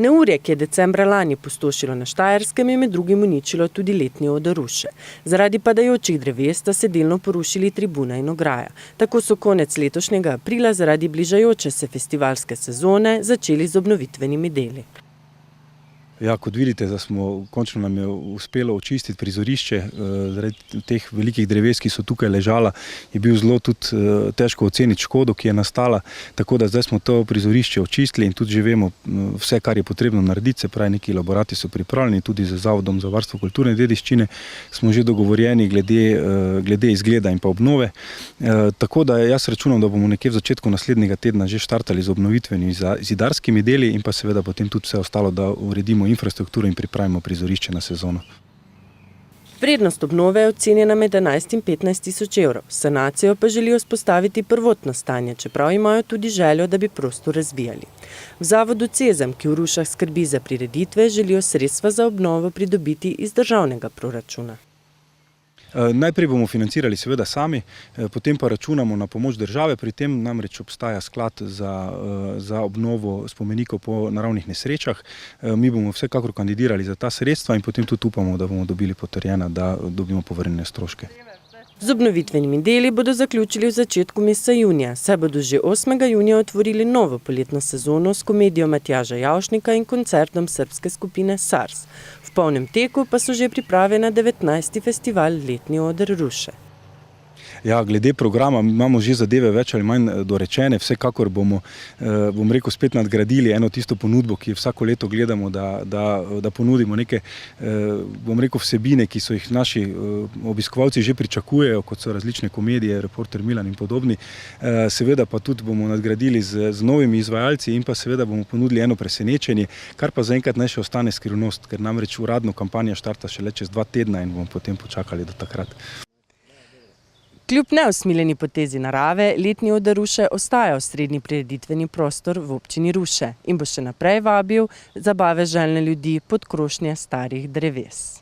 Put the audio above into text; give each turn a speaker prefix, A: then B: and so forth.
A: Neurje, ki je decembra lani pustošilo na Štajerskem, je med drugim uničilo tudi letni oder Ruše. Zaradi padajočih dreves sta se delno porušili tribuna in ograja. Tako so konec letošnjega aprila zaradi bližajoče se festivalske sezone začeli z obnovitvenimi deli.
B: Ja, kot vidite, da končno nam je uspelo očistiti prizorišče, zaradi teh velikih dreves, ki so tukaj ležala, je bil zelo tudi težko oceniti škodo, ki je nastala, tako da zdaj smo to prizorišče očistili in tudi že vemo vse, kar je potrebno narediti, se pravi, neki laboratoriji so pripravljeni, tudi z Zavodom za varstvo kulturne dediščine smo že dogovorjeni glede izgleda in pa obnove, tako da jaz računam, da bomo nekje v začetku naslednjega tedna že štartali z obnovitvenimi zidarskimi deli in pa seveda potem tudi vse ostalo, da uredimo infrastrukturo in pripravimo prizorišče na sezono.
A: Vrednost obnove je ocenjena med 11 in 15 tisoč evrov. Sanacijo pa želijo vzpostaviti prvotno stanje, čeprav imajo tudi željo, da bi prostor razvijali. V Zavodu Cezam, ki v Rušah skrbi za prireditve, želijo sredstva za obnovo pridobiti iz državnega proračuna.
B: Najprej bomo financirali seveda sami, potem pa računamo na pomoč države, pri tem namreč obstaja sklad za obnovo spomenikov po naravnih nesrečah. Mi bomo vsekakor kandidirali za ta sredstva in potem tudi upamo, da bomo dobili potrjena, da dobimo povrnjene stroške.
A: Z obnovitvenimi deli bodo zaključili v začetku meseca junija, saj bodo že 8. junija otvorili novo poletno sezono s komedijo Matjaža Javšnika in koncertom srbske skupine SARS. V polnem teku pa so že priprave na 19. festival Letni oder Ruše.
B: Ja, glede programa imamo že zadeve več ali manj dorečene, vsekakor bomo spet nadgradili eno tisto ponudbo, ki vsako leto gledamo, da ponudimo neke vsebine, ki so jih naši obiskovalci že pričakujejo, kot so različne komedije, Reporter Milan in podobni. Seveda pa tudi bomo nadgradili z novimi izvajalci in pa seveda bomo ponudili eno presenečenje, kar pa zaenkrat naj še ostane skrivnost, ker namreč uradno kampanja štarta šele čez 2 tedna in bomo potem počakali do takrat.
A: Kljub neusmiljeni potezi narave, Letni oder Ruše ostaja osrednji prireditveni prostor v občini Ruše in bo še naprej vabil zabave željne ljudi pod krošnje starih dreves.